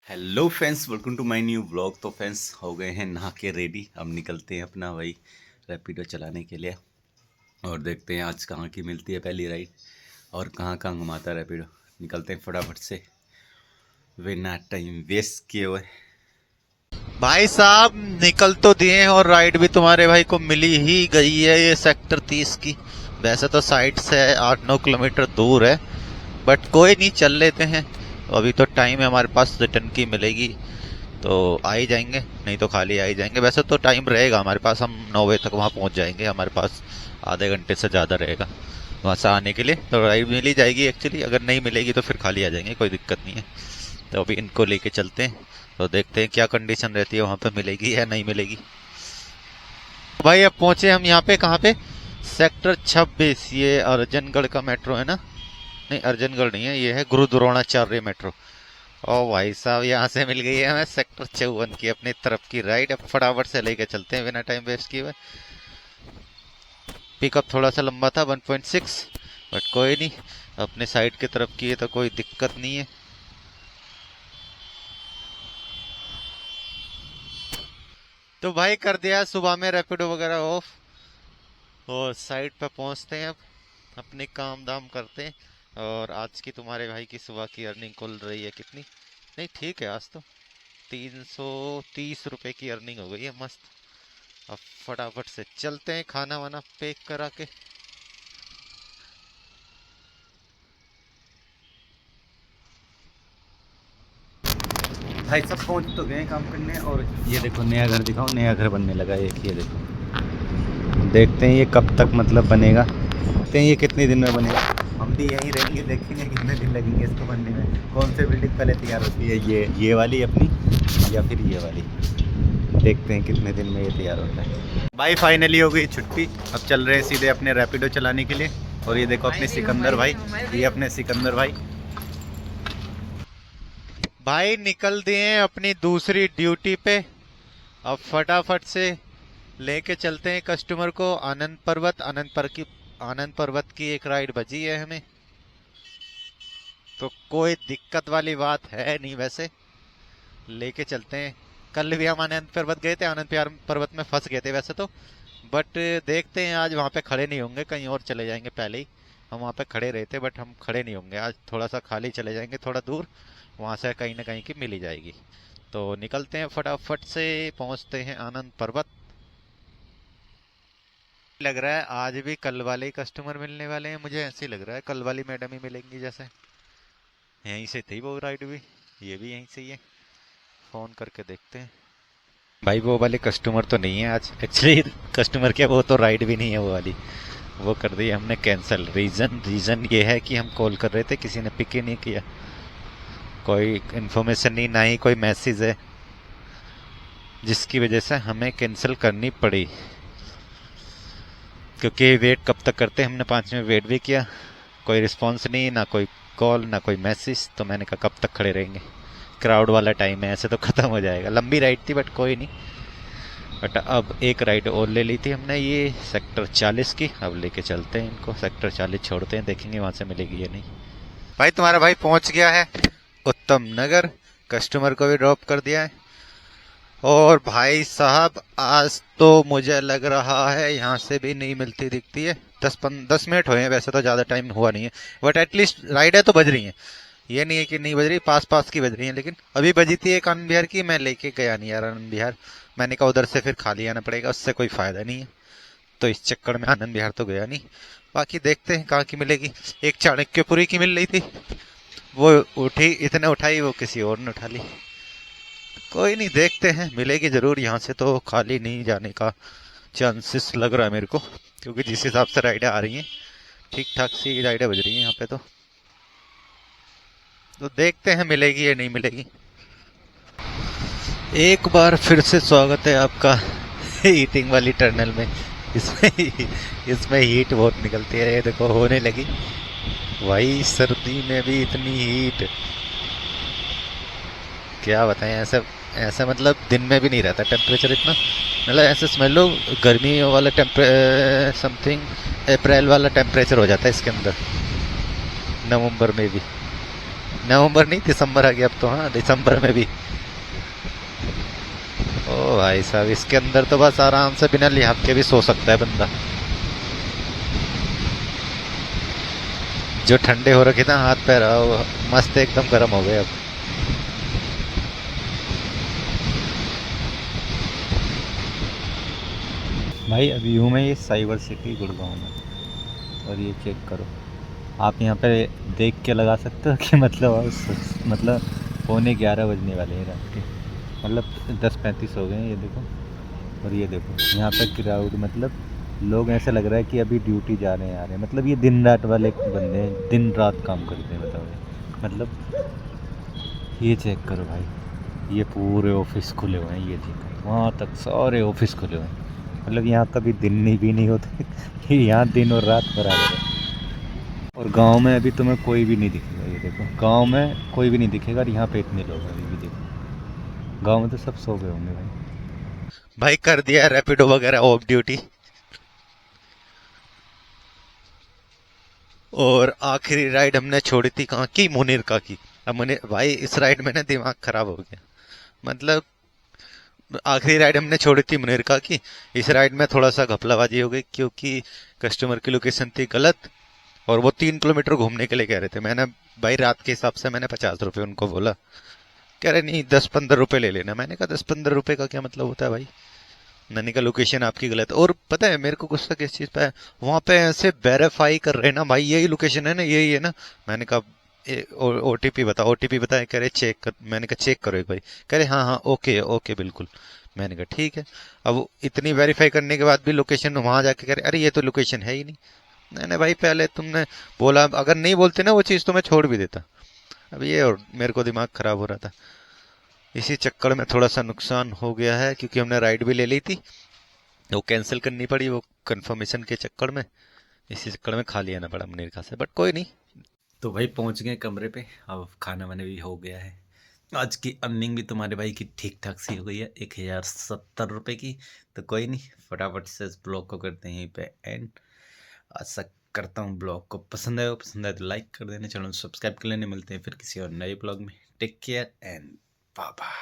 Hello friends, welcome to my new blog. तो friends हो गए हैं नहा के रेडी। अब निकलते हैं अपना वही रैपिडो चलाने के लिए और देखते हैं आज कहाँ की मिलती है पहली राइड और कहाँ कहाँ घुमाता है रैपिडो। निकलते हैं फटाफट से बिना टाइम वेस्ट किए हुए। भाई साहब निकल तो दिए हैं और राइड भी तुम्हारे भाई को मिली ही गई है। ये सेक्टर 30 की वैसे तो साइट से 8-9 किलोमीटर दूर है, बट कोई नहीं, चल लेते हैं। अभी तो टाइम है हमारे पास, रिटर्न की मिलेगी तो आ ही जाएंगे, नहीं तो खाली आ ही जाएंगे। वैसे तो टाइम रहेगा हमारे पास, हम 9 बजे तक वहाँ पहुँच जाएंगे। हमारे पास आधे घंटे से ज़्यादा रहेगा वहाँ से आने के लिए, तो राइड मिल ही जाएगी एक्चुअली। अगर नहीं मिलेगी तो फिर खाली आ जाएंगे, कोई दिक्कत नहीं है। तो अभी इनको लेके चलते हैं, तो देखते हैं क्या कंडीशन रहती है, वहाँ पे मिलेगी या नहीं मिलेगी। भाई अब पहुंचे हम यहाँ पे, कहाँ पे, सेक्टर 26। ये अर्जनगढ़ का मेट्रो है ना? नहीं, अर्जनगढ़ नहीं है, ये है गुरु द्रोणाचार्य मेट्रो। ओ भाई साहब, यहाँ से मिल गई है हमें सेक्टर 54 की अपनी तरफ की राइड। अब फटाफट से लेके चलते हैं बिना टाइम वेस्ट किए हुए। पिकअप थोड़ा सा लंबा था 1.6, बट कोई नहीं, अपने साइड की तरफ की है तो कोई दिक्कत नहीं है। तो भाई कर दिया सुबह में रैपिडो वगैरह ऑफ, और साइड पे पहुंचते हैं। अब अपने काम दाम करते हैं। और आज की तुम्हारे भाई की सुबह की अर्निंग खुल रही है कितनी, नहीं ठीक है, आज तो 330 रुपए की अर्निंग हो गई है, मस्त। अब फटाफट से चलते हैं, खाना वाना पैक करा के। भाई सब पहुँच तो गए काम करने और ये देखो नया घर दिखाओ, नया घर बनने लगा है एक। ये देखो, देखते हैं ये कब तक मतलब बनेगा, देखते हैं ये कितने दिन में बनेगा। हम भी यहीं रहेंगे, देखेंगे कितने दिन लगेंगे इसको बनने में। कौन सी बिल्डिंग पहले तैयार होती है, ये वाली अपनी या फिर ये वाली। देखते हैं कितने दिन में ये तैयार होता है। भाई फाइनली हो गई छुट्टी, अब चल रहे हैं सीधे अपने रैपिडो चलाने के लिए। और ये देखो अपने सिकंदर भाई, ये अपने सिकंदर भाई। भाई निकल दिए हैं अपनी दूसरी ड्यूटी पे। अब फटाफट से लेके चलते हैं कस्टमर को आनंद पर्वत। आनंद पर्वत की एक राइड बची है हमें, तो कोई दिक्कत वाली बात है नहीं। वैसे लेके चलते हैं। कल भी हम आनंद पर्वत गए थे, पर्वत में फंस गए थे वैसे तो, बट देखते हैं आज वहाँ पे खड़े नहीं होंगे, कहीं और चले जाएंगे। पहले ही हम वहाँ पे खड़े रहे थे, बट हम खड़े नहीं होंगे आज, थोड़ा सा खाली चले जाएंगे, थोड़ा दूर, वहाँ से कहीं ना कहीं की मिल ही जाएगी। तो निकलते हैं फटाफट से, पहुँचते हैं आनंद पर्वत। लग रहा है आज भी कल वाले ही कस्टमर मिलने वाले हैं, मुझे ऐसे ही लग रहा है कल वाली मैडम ही मिलेंगी। जैसे यहीं से थी वो राइड भी, ये भी यहीं से ही है। फोन करके देखते हैं। भाई वो वाले कस्टमर तो नहीं है आज एक्चुअली, कस्टमर क्या, वो तो राइड भी नहीं है वो वाली, वो कर दी हमने कैंसिल। रीज़न ये है कि हम कॉल कर रहे थे, किसी ने पिक ही नहीं किया, कोई इन्फॉर्मेशन नहीं, ना ही कोई मैसेज है, जिसकी वजह से हमें कैंसिल करनी पड़ी। क्योंकि वेट कब तक करते, हमने 5 मिनट वेट भी किया, कोई रिस्पॉन्स नहीं, ना कोई कॉल ना कोई मैसेज। तो मैंने कहा कब तक खड़े रहेंगे, क्राउड वाला टाइम है, ऐसे तो ख़त्म हो जाएगा। लंबी राइड थी बट कोई नहीं। बट अब एक राइड और ले ली थी हमने, ये सेक्टर 40 की। अब लेके चलते हैं इनको, सेक्टर 40 छोड़ते हैं, देखेंगे वहाँ से मिलेगी या नहीं। भाई तुम्हारा भाई पहुँच गया है उत्तम नगर, कस्टमर को भी ड्रॉप कर दिया है। और भाई साहब आज तो मुझे लग रहा है यहाँ से भी नहीं मिलती दिखती है। 10 मिनट हुए हैं, वैसे तो ज़्यादा टाइम हुआ नहीं है, बट एटलीस्ट राइडें तो बज रही हैं। ये नहीं है कि नहीं बज रही, पास पास की बज रही है। लेकिन अभी बजी थी एक आनंद विहार की, मैं लेके गया नहीं यार आनंद विहार। मैंने कहा उधर से फिर खाली आना पड़ेगा, उससे कोई फ़ायदा नहीं है, तो इस चक्कर में आनंद विहार तो गया नहीं। बाकी देखते हैं कहाँ की मिलेगी। एक चाणक्यपुरी की मिल रही थी, वो उठी, इतने उठाई, वो किसी और ने उठा ली। कोई नहीं, देखते हैं, मिलेगी जरूर। यहाँ से तो खाली नहीं जाने का चांसेस लग रहा है मेरे को, क्योंकि जिस हिसाब से राइडें आ रही हैं ठीक ठाक सी राइडें बज रही हैं यहाँ पे। तो देखते हैं मिलेगी या नहीं मिलेगी। एक बार फिर से स्वागत है आपका हीटिंग वाली टनल में। इसमें हीट बहुत निकलती है, ये देखो होने लगी भाई, सर्दी में भी इतनी हीट, क्या बताएं। ऐसा मतलब दिन में भी नहीं रहता टेम्परेचर इतना, मतलब ऐसे समझ लो गर्मी वाला समथिंग अप्रैल वाला टेम्परेचर हो जाता है इसके अंदर, नवंबर में भी। नवंबर नहीं दिसंबर आ गया अब तो। हाँ दिसंबर में भी। ओ भाई साहब, इसके अंदर तो बस आराम से बिना लिहाज के भी सो सकता है बंदा। जो ठंडे हो रखे ना हाथ पैर, वो मस्त एकदम गर्म हो गए अब। भाई अभी हूँ मैं ये साइबर सिटी गुड़गांव में, और ये चेक करो। आप यहाँ पे देख के लगा सकते हो कि मतलब पौने 11 बजने वाले हैं रात के, मतलब 10:35 हो गए हैं ये देखो। और ये देखो यहाँ पे क्राउड, मतलब लोग ऐसा लग रहा है कि अभी ड्यूटी जा रहे हैं आ रहे हैं, मतलब ये दिन रात वाले बंदे हैं, दिन रात काम करते हैं बताओ ये। मतलब ये चेक करो भाई, ये पूरे ऑफिस खुले हुए हैं, ये चेक करो वहाँ तक सारे ऑफिस खुले हुए हैं। मतलब यहाँ कभी दिन नहीं भी नहीं होते यहाँ दिन और रात बराबर है। और गांव में अभी तुम्हें कोई भी नहीं दिखेगा, ये देखो गांव में कोई भी नहीं दिखेगा, और यहाँ पे इतने लोग हैं अभी भी देखो। गांव में तो सब सो गए होंगे भाई। भाई कर दिया है रैपिडो वगैरह ऑफ ड्यूटी। और आखिरी राइड हमने छोड़ी थी कहाँ की, मुनीरका की। अब मुनीर भाई इस राइड में ना दिमाग खराब हो गया। मतलब आखिरी राइड हमने छोड़ी थी मुनीरका की। इस राइड में थोड़ा सा घपलाबाजी हो गई क्योंकि कस्टमर की लोकेशन थी गलत, और वो 3 किलोमीटर घूमने के लिए कह रहे थे। मैंने भाई रात के हिसाब से मैंने 50 रुपये उनको बोला। कह रहे नहीं 10-15 रुपए ले लेना। मैंने कहा 10-15 रुपए का क्या मतलब होता है भाई। मैंने कहा लोकेशन आपकी गलत है। और पता है मेरे को गुस्सा किस चीज पे है, वहां पे ऐसे वेरीफाई कर रहे हैं ना भाई, यही लोकेशन है ना, यही है ना। मैंने कहा ओटीपी बता, ओटीपी बताए। कह रहे चेक कर। मैंने कहा चेक करो एक भाई। कह रहे हाँ हाँ ओके ओके बिल्कुल। मैंने कहा ठीक है। अब इतनी वेरीफाई करने के बाद भी लोकेशन वहां जाके कह रहे अरे ये तो लोकेशन है ही नहीं। मैंने भाई पहले तुमने बोला, अगर नहीं बोलते ना वो चीज तो मैं छोड़ भी देता। अब ये और मेरे को दिमाग खराब हो रहा था। इसी चक्कर में थोड़ा सा नुकसान हो गया है क्योंकि हमने राइड भी ले ली थी, वो कैंसिल करनी पड़ी वो कंफर्मेशन के चक्कर में। इसी चक्कर में खा लिया ना पड़ा मुनीरका से, बट कोई नहीं। तो भाई पहुंच गए कमरे पे, अब खाना वाना भी हो गया है। आज की अर्निंग भी तुम्हारे भाई की ठीक ठाक सी हो गई है, 1070 रुपये की। तो कोई नहीं, फटाफट से इस ब्लॉग को करते हैं यहीं पे एंड। आशा करता हूँ ब्लॉग को पसंद आए, पसंद आए तो लाइक कर देना, चैनल सब्सक्राइब कर लेने। मिलते हैं फिर किसी और नए ब्लॉग में। Take care and bye bye.